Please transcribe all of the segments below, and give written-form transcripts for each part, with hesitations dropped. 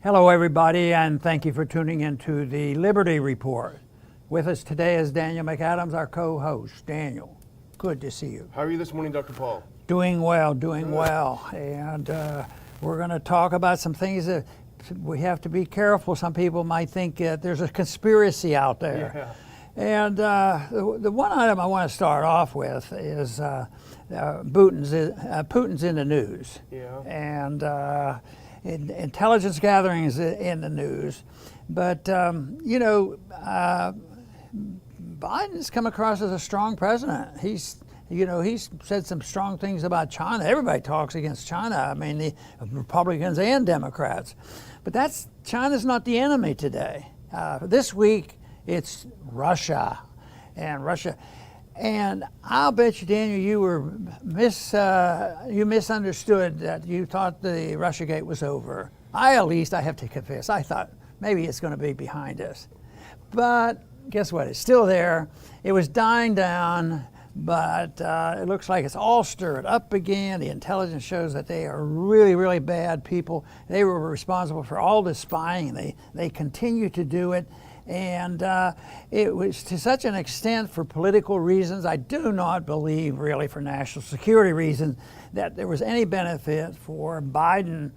Hello, everybody, and thank you for tuning into the Liberty Report. With us today is Daniel McAdams, our co-host. Daniel, good to see you. How are you this morning, Dr. Paul? Doing well, doing well. And we're going to talk about some things that we have to be careful. Some people might think that there's a conspiracy out there. Yeah. And the one item I want to start off with is Putin's in the news. Yeah. And intelligence gathering is in the news. But, Biden's come across as a strong president. He's said some strong things about China. Everybody talks against China. I mean, the Republicans and Democrats. But China's not the enemy today. This week, it's Russia. And I'll bet you, Daniel, you misunderstood that you thought the Russiagate was over. I have to confess, I thought maybe it's going to be behind us. But guess what? It's still there. It was dying down, but it looks like it's all stirred up again. The intelligence shows that they are really, really bad people. They were responsible for all the spying, and they continue to do it. And it was to such an extent for political reasons. I do not believe, really, for national security reasons, that there was any benefit for Biden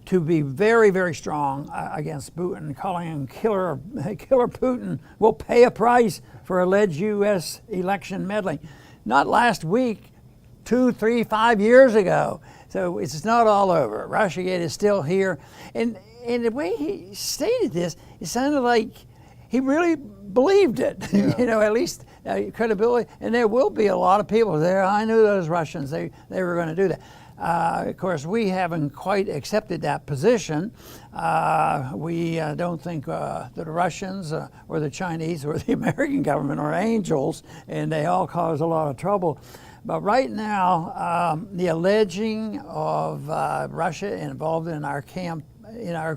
to be very, very strong against Putin, calling him killer Putin will pay a price for alleged U.S. election meddling. Not last week, 2, 3, 5 years ago. So it's not all over. Russiagate is still here. And the way he stated this, it sounded like he really believed it. Yeah. At least credibility. And there will be a lot of people there. I knew those Russians, they were going to do that. Of course, we haven't quite accepted that position. We don't think the Russians or the Chinese or the American government are angels, and they all cause a lot of trouble. But right now, the alleging of Russia involved in our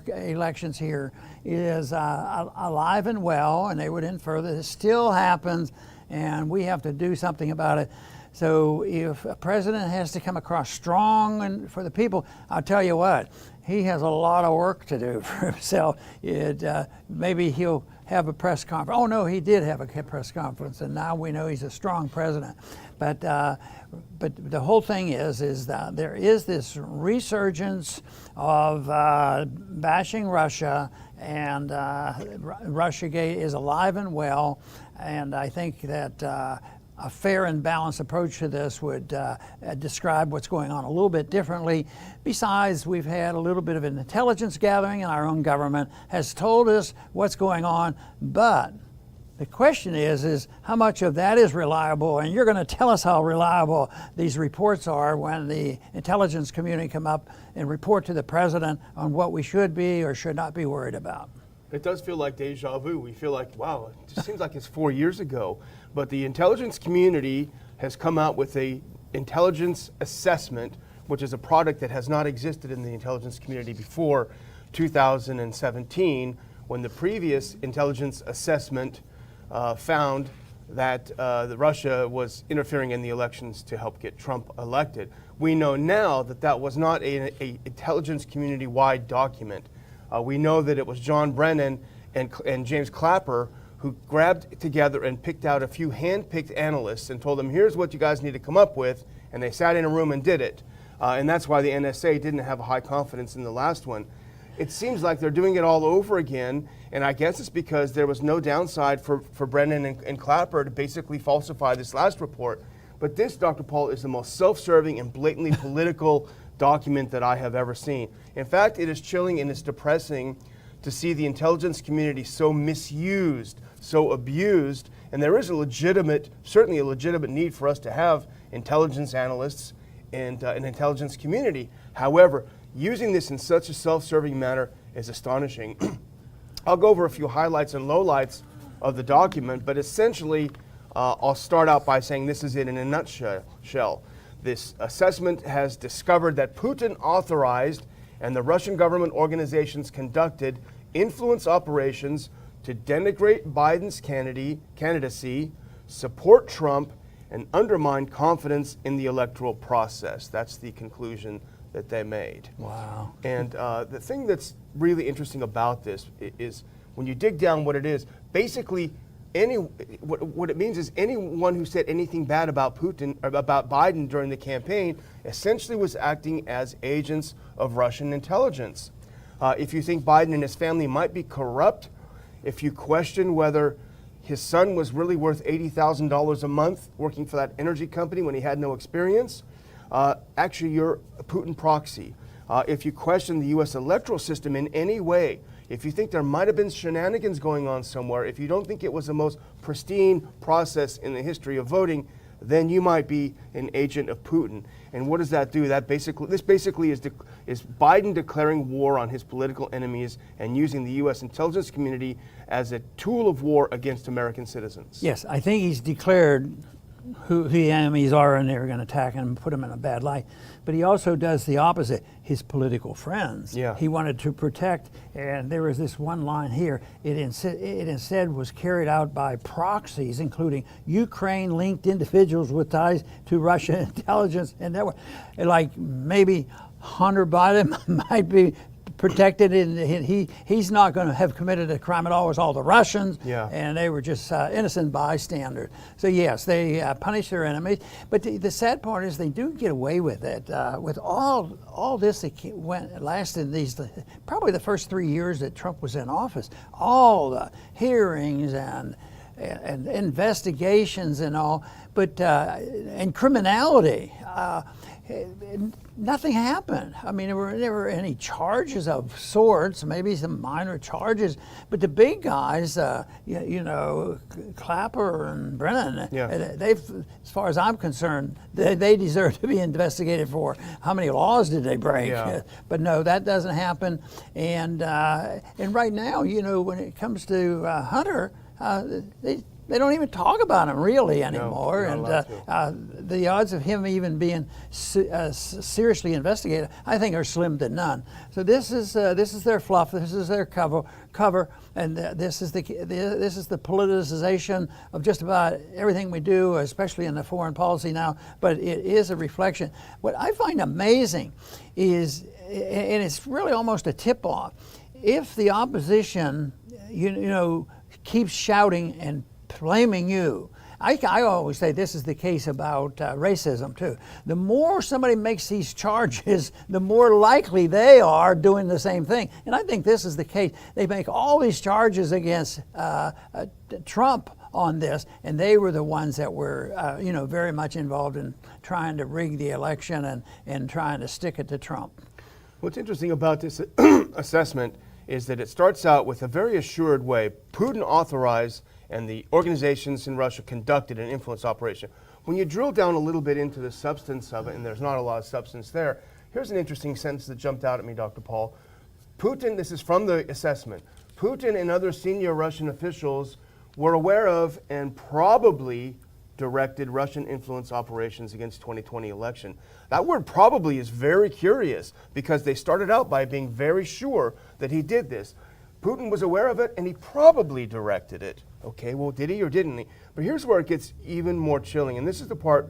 elections here is alive and well, and they would infer that it still happens, and we have to do something about it. So if a president has to come across strong and for the people, I'll tell you what, he has a lot of work to do for himself. Maybe he'll have a press conference. Oh no, he did have a press conference, and now we know he's a strong president. But the whole thing is that there is this resurgence of bashing Russia, and Russiagate is alive and well. And I think that a fair and balanced approach to this would describe what's going on a little bit differently. Besides, we've had a little bit of an intelligence gathering, and our own government has told us what's going on. But the question is how much of that is reliable? And you're going to tell us how reliable these reports are when the intelligence community come up and report to the president on what we should be or should not be worried about. It does feel like deja vu. We feel like, wow, it just seems like it's 4 years ago. But the intelligence community has come out with a intelligence assessment, which is a product that has not existed in the intelligence community before 2017, when the previous intelligence assessment found that Russia was interfering in the elections to help get Trump elected. We know now that that was not an intelligence community-wide document. We know that it was John Brennan and James Clapper who grabbed together and picked out a few hand-picked analysts and told them, here's what you guys need to come up with, and they sat in a room and did it. And that's why the NSA didn't have a high confidence in the last one. It seems like they're doing it all over again, and I guess it's because there was no downside for Brennan and Clapper to basically falsify this last report. But this, Dr. Paul, is the most self-serving and blatantly political document that I have ever seen. In fact, it is chilling and it's depressing to see the intelligence community so misused, so abused, and there is certainly a legitimate need for us to have intelligence analysts and an intelligence community. However, using this in such a self-serving manner is astonishing. I'll go over a few highlights and lowlights of the document, but essentially, I'll start out by saying this is it in a nutshell. This assessment has discovered that Putin authorized and the Russian government organizations conducted influence operations to denigrate Biden's candidacy, support Trump, and undermine confidence in the electoral process. That's the conclusion that they made. Wow. And the thing that's really interesting about this is when you dig down what it is, basically what it means is anyone who said anything bad about Putin or about Biden during the campaign essentially was acting as agents of Russian intelligence. If you think Biden and his family might be corrupt, if you question whether his son was really worth $80,000 a month working for that energy company when he had no experience, actually you're a Putin proxy. If you question the U.S. electoral system in any way, if you think there might have been shenanigans going on somewhere, if you don't think it was the most pristine process in the history of voting, then you might be an agent of Putin. And what does that do? This basically is Biden declaring war on his political enemies and using the U.S. intelligence community as a tool of war against American citizens. Yes, I think he's declared who the enemies are, and they're going to attack him and put him in a bad light. But he also does the opposite, his political friends. Yeah. He wanted to protect, and there was this one line here, it instead was carried out by proxies, including Ukraine-linked individuals with ties to Russian intelligence and network. Like maybe Hunter Biden might be protected, and he's not going to have committed a crime at all. It was all the Russians, Yeah. and they were just innocent bystanders. So yes, they punish their enemies. But the sad part is they do get away with it. With all this that lasted these probably the first 3 years that Trump was in office. All the hearings and investigations and all, but and criminality. Nothing happened. I mean, there were any charges of sorts, maybe some minor charges, but the big guys, you know, Clapper and Brennan, they've, as far as I'm concerned, they deserve to be investigated for how many laws did they break. Yeah. But no, that doesn't happen. And right now, you know, when it comes to Hunter, they don't even talk about him really anymore, and the odds of him even being seriously investigated, I think, are slim to none. So this is their fluff. This is their cover, and this is the politicization of just about everything we do, especially in the foreign policy now. But it is a reflection. What I find amazing is, and it's really almost a tip-off, if the opposition, you know, keeps shouting and blaming you. I always say this is the case about racism too. The more somebody makes these charges, the more likely they are doing the same thing. And I think this is the case. They make all these charges against Trump on this, and they were the ones that were, you know, very much involved in trying to rig the election and trying to stick it to Trump. What's interesting about this assessment is that it starts out with a very assured way. Putin authorized and the organizations in Russia conducted an influence operation. When you drill down a little bit into the substance of it, and there's not a lot of substance there, here's an interesting sentence that jumped out at me, Dr. Paul. Putin, this is from the assessment, Putin and other senior Russian officials were aware of and probably directed Russian influence operations against 2020 election. That word probably is very curious because they started out by being very sure that he did this. Putin was aware of it and he probably directed it. Okay, well, did he or didn't he? But here's where it gets even more chilling, and this is the part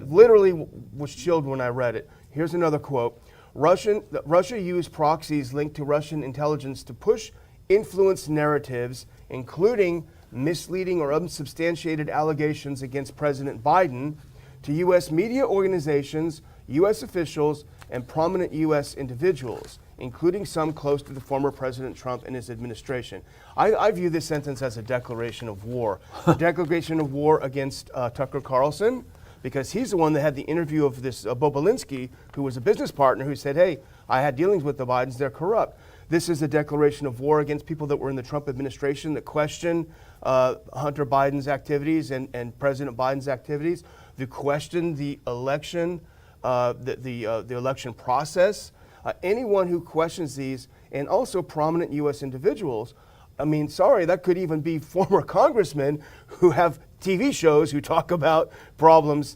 literally was chilled when I read it. Here's another quote. Russia used proxies linked to Russian intelligence to push influence narratives, including misleading or unsubstantiated allegations against President Biden, to U.S. media organizations, U.S. officials, and prominent U.S. individuals, including some close to the former President Trump and his administration. I view this sentence as a declaration of war. A declaration of war against Tucker Carlson, because he's the one that had the interview of this Bobulinski, who was a business partner, who said, hey, I had dealings with the Bidens, they're corrupt. This is a declaration of war against people that were in the Trump administration that question Hunter Biden's activities and President Biden's activities, that question the election, the election process. Anyone who questions these, and also prominent U.S. individuals, I mean, sorry, that could even be former congressmen who have TV shows who talk about problems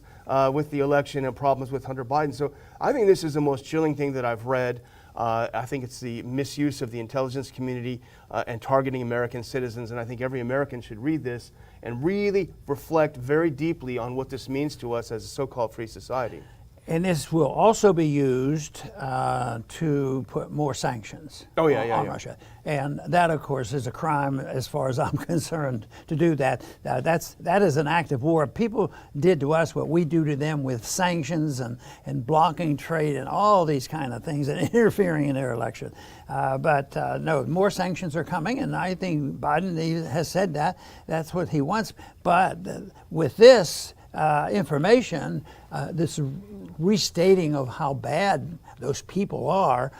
with the election and problems with Hunter Biden. So I think this is the most chilling thing that I've read. I think it's the misuse of the intelligence community and targeting American citizens, and I think every American should read this and really reflect very deeply on what this means to us as a so-called free society. And this will also be used to put more sanctions on Russia. And that, of course, is a crime as far as I'm concerned to do that. That is an act of war. People did to us what we do to them with sanctions and blocking trade and all these kind of things and interfering in their election. But no, more sanctions are coming, and I think Biden has said that. That's what he wants. But with this information, this restating of how bad those people are,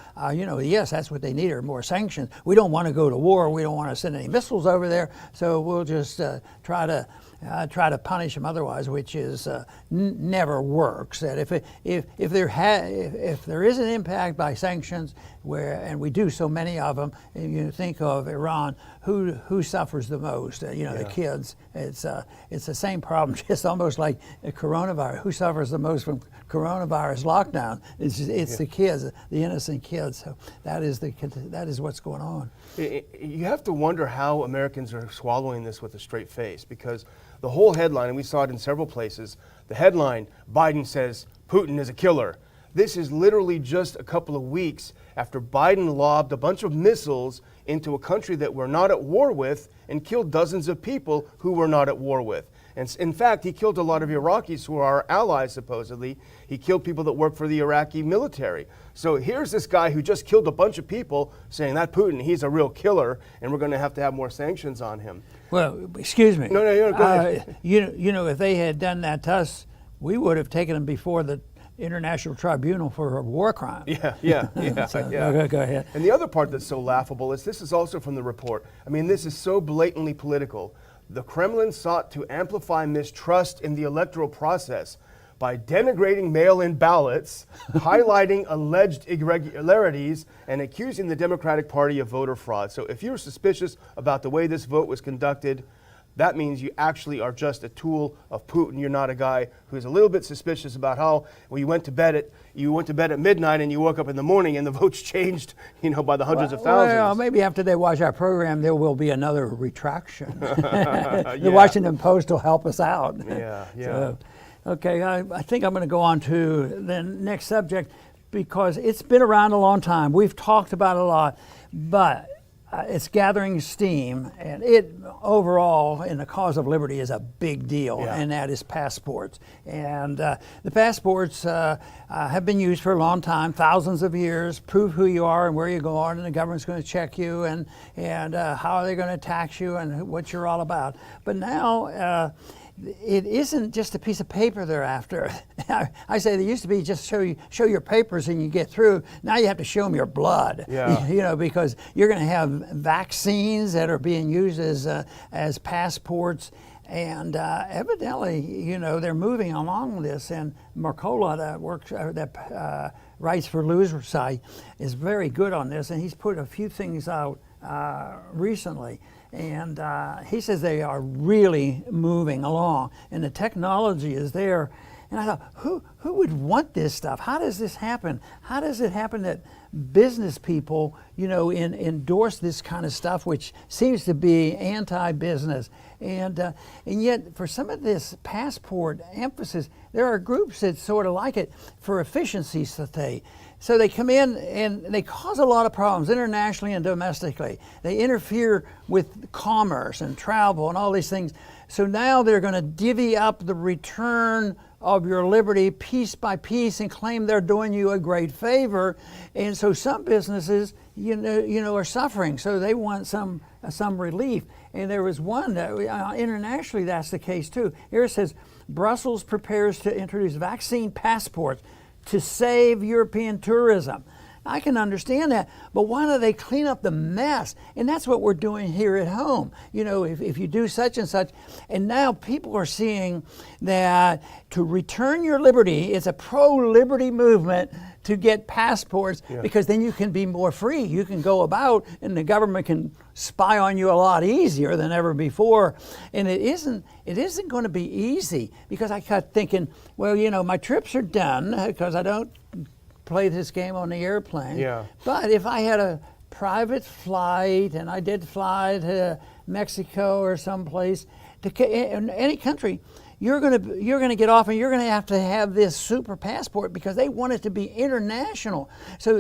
yes, that's what they need are more sanctions. We don't want to go to war. We don't want to send any missiles over there. So we'll just try to punish them otherwise, which is never works. That if there is an impact by sanctions, and we do so many of them, and you think of Iran, who suffers the most? The kids. It's the same problem, just almost like a coronavirus. Who suffers the most from coronavirus lockdown? It's the kids, the innocent kids. So that is what's going on. You have to wonder how Americans are swallowing this with a straight face, because the whole headline, and we saw it in several places, the headline, Biden says Putin is a killer. This is literally just a couple of weeks after Biden lobbed a bunch of missiles into a country that we're not at war with and killed dozens of people who we're not at war with. And in fact, he killed a lot of Iraqis who are our allies, supposedly. He killed people that work for the Iraqi military. So here's this guy who just killed a bunch of people saying that Putin, he's a real killer, and we're going to have more sanctions on him. Well, excuse me. No, go ahead. If they had done that to us, we would have taken them before the International Tribunal for war crimes. Yeah. Go ahead. And the other part that's so laughable is this is also from the report. I mean, this is so blatantly political. The Kremlin sought to amplify mistrust in the electoral process by denigrating mail-in ballots, highlighting alleged irregularities, and accusing the Democratic Party of voter fraud. So if you're suspicious about the way this vote was conducted, that means you actually are just a tool of Putin. You're not a guy who's a little bit suspicious about how you went to bed at midnight and you woke up in the morning and the votes changed, by the hundreds of thousands. Well, maybe after they watch our program, there will be another retraction. The Washington Post will help us out. Yeah. So, okay, I think I'm going to go on to the next subject because it's been around a long time. We've talked about it a lot, but it's gathering steam, and it overall in the cause of liberty is a big deal, and that is passports. And the passports have been used for a long time, thousands of years, prove who you are and where you're going, and the government's going to check you, and how are they going to tax you and what you're all about. But now it isn't just a piece of paper they're after. I say they used to be just show your papers and you get through. Now you have to show them your blood. Because you're going to have vaccines that are being used as passports, and evidently, they're moving along this. And Mercola, that writes for Loserside, is very good on this, and he's put a few things out recently. And he says they are really moving along, and the technology is there. And I thought, who would want this stuff? How does this happen? How does it happen that business people, endorse this kind of stuff, which seems to be anti-business? And yet, for some of this passport emphasis, there are groups that sort of like it for efficiency's sake. So they come in and they cause a lot of problems internationally and domestically. They interfere with commerce and travel and all these things. So now they're going to divvy up the return of your liberty piece by piece and claim they're doing you a great favor. And so some businesses, are suffering. So they want some relief. And there was one that internationally that's the case too. Here it says, Brussels prepares to introduce vaccine passports to save European tourism. I can understand that, but why don't they clean up the mess? And that's what we're doing here at home. If you do such and such, and now people are seeing that to return your liberty, it's a pro-liberty movement to get passports, because then you can be more free. You can go about, and the government can spy on you a lot easier than ever before. And it isn't going to be easy, because I kept thinking, well, my trips are done because I don't play this game on the airplane. But if I had a private flight and I did fly to Mexico or someplace, in any country, you're going to get off and you're going to have this super passport because they want it to be international. So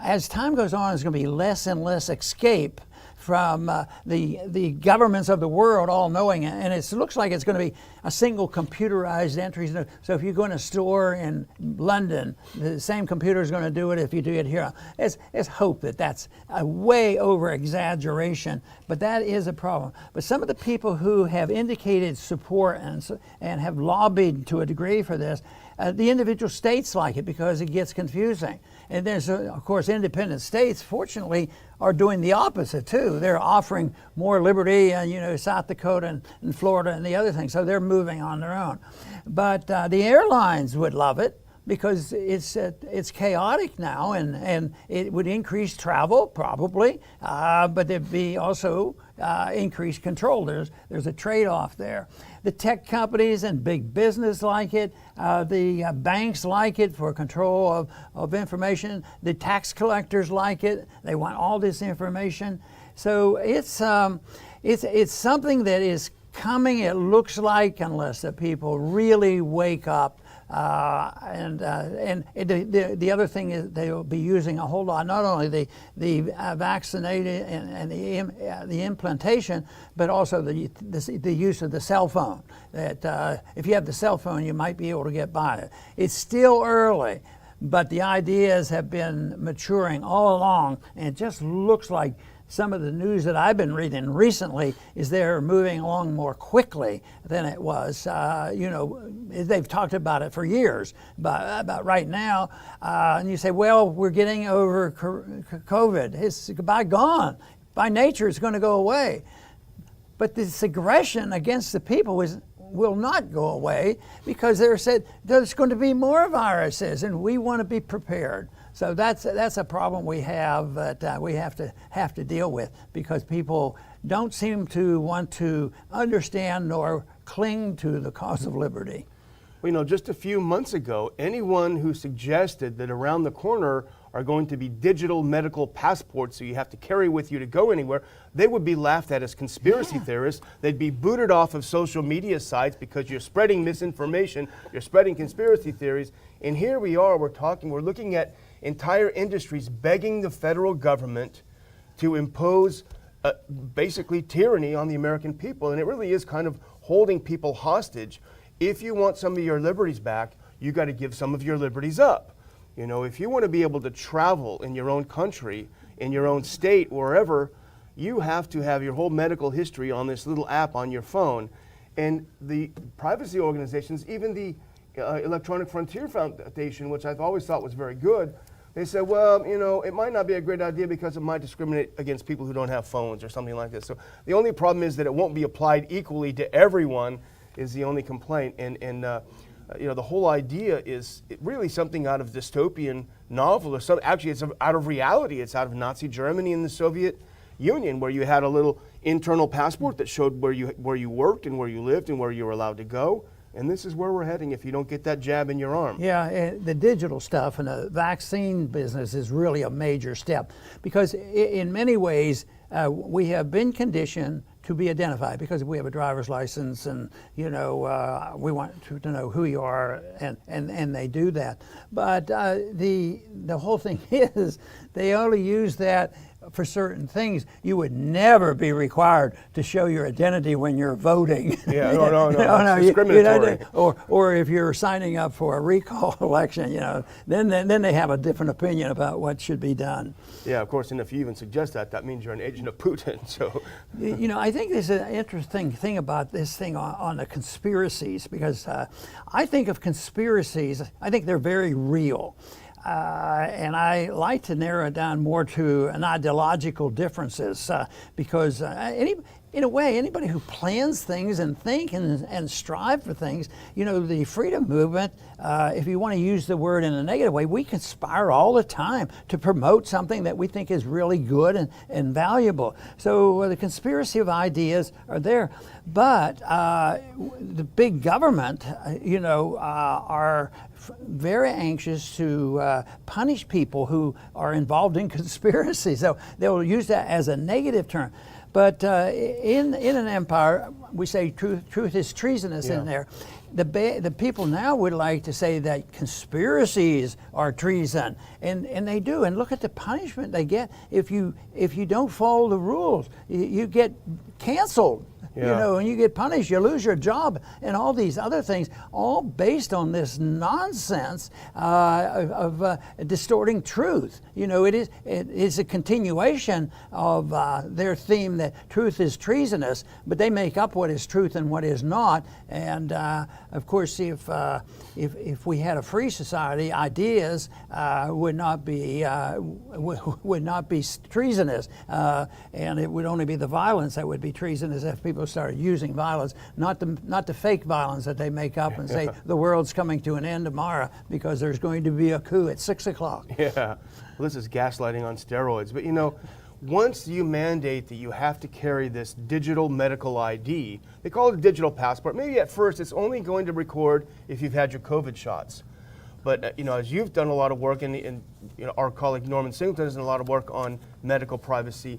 as time goes on, there's going to be less and less escape from the governments of the world all knowing it. And it looks like it's going to be a single computerized entry. So if you go in a store in London, the same computer is going to do it if you do it here. Let's hope that that's a way over exaggeration, but that is a problem. But some of the people who have indicated support and have lobbied to a degree for this, the individual states like it because it gets confusing. And there's, of course, independent states, fortunately, are doing the opposite too. They're offering more liberty, South Dakota and Florida and the other things. So they're moving on their own. But the airlines would love it because it's chaotic now, and it would increase travel probably, but there'd be also increased control. There's a trade-off there. The tech companies and big business like it. The banks like it for control of information. The tax collectors like it. They want all this information. So it's something that is coming. It looks like, unless the people really wake up. The other thing is they will be using a whole lot, not only the vaccinated and the implantation, but also the use of the cell phone. That if you have the cell phone, you might be able to get by it. It's still early, but the ideas have been maturing all along, and it just looks like some of the news that I've been reading recently is they're moving along more quickly than it was. They've talked about it for years, but about right now, and you say, well, we're getting over COVID. It's gone. By nature, it's going to go away. But this aggression against the people will not go away because they're said there's going to be more viruses, and we want to be prepared. So that's a problem we have that we have to deal with because people don't seem to want to understand nor cling to the cause of liberty. Well, just a few months ago, anyone who suggested that around the corner are going to be digital medical passports so you have to carry with you to go anywhere, they would be laughed at as conspiracy theorists. They'd be booted off of social media sites because you're spreading misinformation, you're spreading conspiracy theories. And here we are, we're looking at entire industries begging the federal government to impose basically tyranny on the American people. And it really is kind of holding people hostage. If you want some of your liberties back, you got to give some of your liberties up. If you want to be able to travel in your own country, in your own state, wherever, you have to have your whole medical history on this little app on your phone. And the privacy organizations, even the Electronic Frontier Foundation, which I've always thought was very good, they said, well, it might not be a great idea because it might discriminate against people who don't have phones or something like this. So the only problem is that it won't be applied equally to everyone is the only complaint. And the whole idea is really something out of dystopian novel or something. Actually, it's out of reality. It's out of Nazi Germany and the Soviet Union, where you had a little internal passport that showed where you worked and where you lived and where you were allowed to go. And this is where we're heading if you don't get that jab in your arm. Yeah, the digital stuff and the vaccine business is really a major step because in many ways we have been conditioned to be identified because we have a driver's license and we want to know who you are and they do that. But the whole thing is they only use that for certain things. You would never be required to show your identity when you're voting. Yeah, no. It's discriminatory. Or if you're signing up for a recall election, then they have a different opinion about what should be done. Yeah, of course, and if you even suggest that means you're an agent of Putin. So, I think there's an interesting thing about this thing on the conspiracies because I think of conspiracies. I think they're very real. And I like to narrow it down more to an ideological differences because in a way, anybody who plans things and think and strive for things, the freedom movement, if you want to use the word in a negative way, we conspire all the time to promote something that we think is really good and valuable. So the conspiracy of ideas are there. But the big government, are very anxious to punish people who are involved in conspiracy. So they'll use that as a negative term. But in an empire, we say truth is treasonous in there. The people now would like to say that conspiracies are treason, and they do. And look at the punishment they get if you don't follow the rules. You get canceled. You know, and you get punished, you lose your job, and all these other things, all based on this nonsense of distorting truth. You know, it is a continuation of their theme that truth is treasonous, but they make up what is truth and what is not. And of course, if we had a free society, ideas would not be treasonous, and it would only be the violence that would be treasonous if people started using violence, not the fake violence that they make up and say the world's coming to an end tomorrow because there's going to be a coup at 6 o'clock. Yeah, well, this is gaslighting on steroids. But you know, once you mandate that you have to carry this digital medical ID, they call it a digital passport. Maybe at first it's only going to record if you've had your COVID shots. But you know, as you've done a lot of work, and you know, our colleague Norman Singleton has done a lot of work on medical privacy,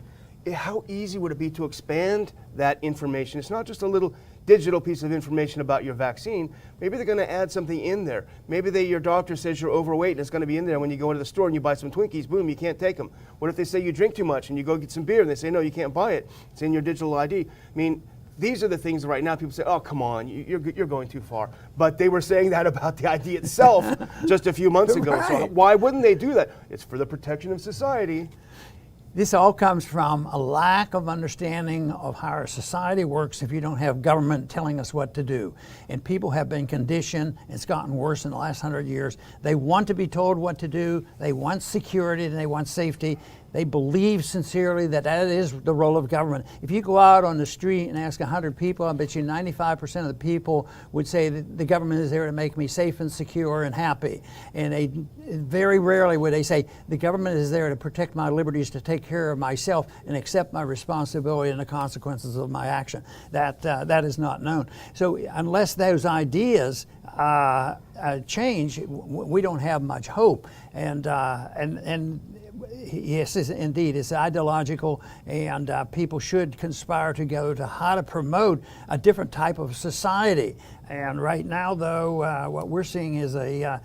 how easy would it be to expand that information? It's not just a little digital piece of information about your vaccine. Maybe they're going to add something in there. Maybe your doctor says you're overweight and it's going to be in there when you go into the store and you buy some Twinkies, boom, you can't take them. What if they say you drink too much and you go get some beer and they say, no, you can't buy it. It's in your digital ID. I mean, these are the things right now people say, oh, come on, you're going too far. But they were saying that about the ID itself just a few months ago. Right. So why wouldn't they do that? It's for the protection of society. This all comes from a lack of understanding of how our society works if you don't have government telling us what to do. And people have been conditioned, it's gotten worse in the last 100 years. They want to be told what to do, they want security, and they want safety. They believe sincerely that that is the role of government. If you go out on the street and ask 100 people, I bet you 95% of the people would say that the government is there to make me safe and secure and happy. And they very rarely would they say the government is there to protect my liberties, to take care of myself and accept my responsibility and the consequences of my action. That is not known. So unless those ideas change, we don't have much hope. And yes, indeed, it's ideological, and people should conspire together to how to promote a different type of society. And right now, though, what we're seeing is a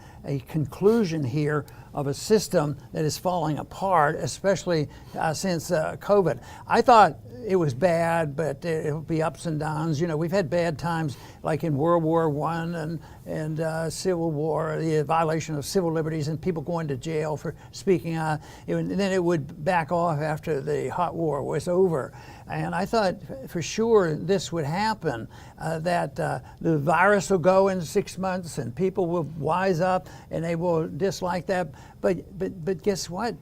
conclusion here of a system that is falling apart, especially since COVID. I thought it was bad, but it'll be ups and downs. You know, we've had bad times like in World War I and Civil War, the violation of civil liberties and people going to jail for speaking out. And then it would back off after the hot war was over. And I thought for sure this would happen, that the virus will go in 6 months and people will wise up and they will dislike that. But guess what?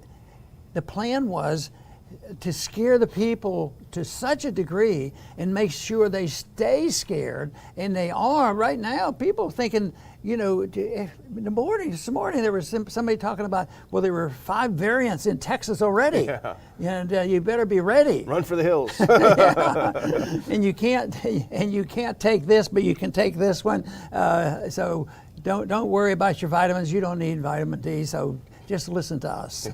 The plan was to scare the people to such a degree and make sure they stay scared, and they are right now. People thinking, you know, this morning there was somebody talking about, well, there were 5 variants in Texas already, and you better be ready. Run for the hills. And you can't take this, but you can take this one. So don't worry about your vitamins. You don't need vitamin D. So just listen to us.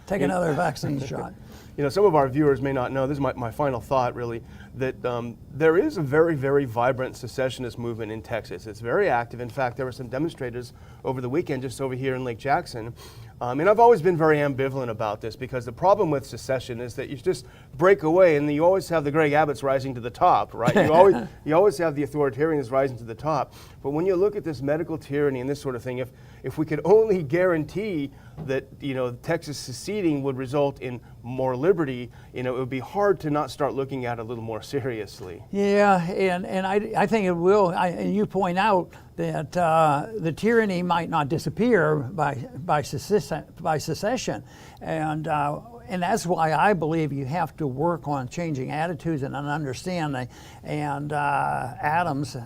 Take another vaccine shot. You know, some of our viewers may not know, this is my final thought really, that there is a very, very vibrant secessionist movement in Texas. It's very active. In fact, there were some demonstrators over the weekend just over here in Lake Jackson. And I've always been very ambivalent about this, because the problem with secession is that you just break away and you always have the Greg Abbotts rising to the top, right? You always have the authoritarians rising to the top. But when you look at this medical tyranny and this sort of thing, if we could only guarantee that, you know, Texas seceding would result in more liberty, you know, it would be hard to not start looking at it a little more seriously. Yeah, and I think it will. And you point out that the tyranny might not disappear by secession, and that's why I believe you have to work on changing attitudes and an understanding. And John Adams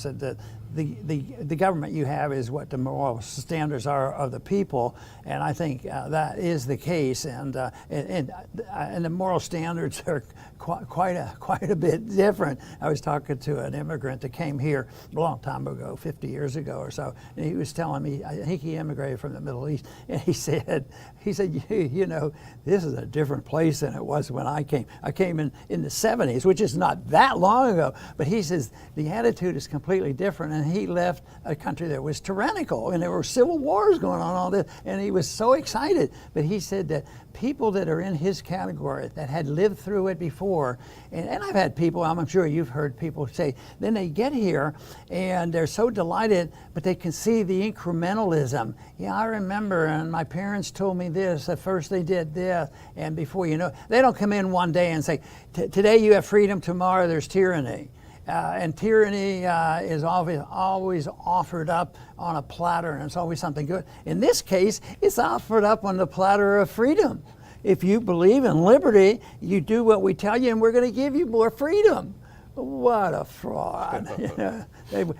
said that the government you have is what the moral standards are of the people, and I think that is the case, and the moral standards are quite a bit different. I was talking to an immigrant that came here a long time ago, 50 years ago or so, and he was telling me, I think he immigrated from the Middle East, and he said, you know, this is a different place than it was when I came. I came in the 70s, which is not that long ago, but he says the attitude is completely different, and he left a country that was tyrannical, and there were civil wars going on, all this, and he was so excited. But he said that people that are in his category that had lived through it before, and I've had people, I'm sure you've heard people say, then they get here and they're so delighted, but they can see the incrementalism. Yeah, I remember, and my parents told me this, at first they did this, and before you know, they don't come in one day and say, today you have freedom, tomorrow there's tyranny. And tyranny is always offered up on a platter, and it's always something good. In this case, it's offered up on the platter of freedom. If you believe in liberty, you do what we tell you, and we're going to give you more freedom. What a fraud.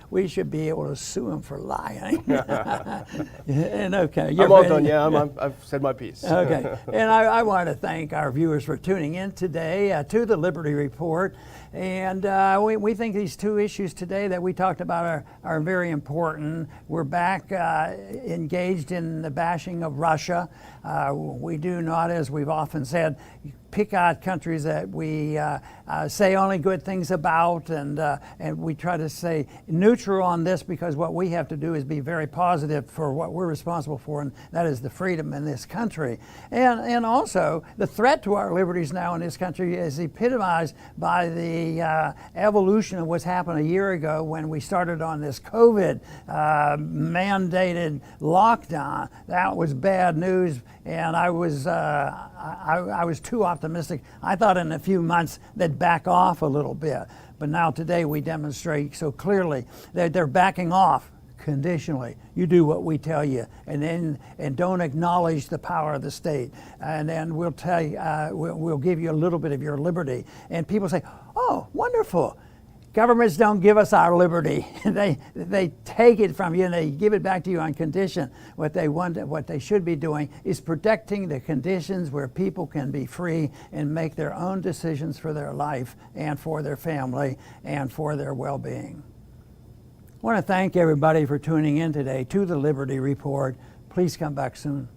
We should be able to sue him for lying. And okay, I'm all done, yeah, I've said my piece. Okay, and I want to thank our viewers for tuning in today to the Liberty Report. And we think these two issues today that we talked about are very important. We're back engaged in the bashing of Russia. We do not, as we've often said, pick out countries that we say only good things about, and we try to stay neutral on this, because what we have to do is be very positive for what we're responsible for, and that is the freedom in this country. And also, the threat to our liberties now in this country is epitomized by the evolution of what's happened a year ago when we started on this COVID mandated lockdown. That was bad news, and I was too optimistic. I thought in a few months they'd back off a little bit, but now today we demonstrate so clearly that they're backing off conditionally. You do what we tell you, and don't acknowledge the power of the state, and then we'll tell you, we'll give you a little bit of your liberty. And people say, "Oh, wonderful." Governments don't give us our liberty. They take it from you and they give it back to you on condition. What they should be doing is protecting the conditions where people can be free and make their own decisions for their life and for their family and for their well-being. I want to thank everybody for tuning in today to the Liberty Report. Please come back soon.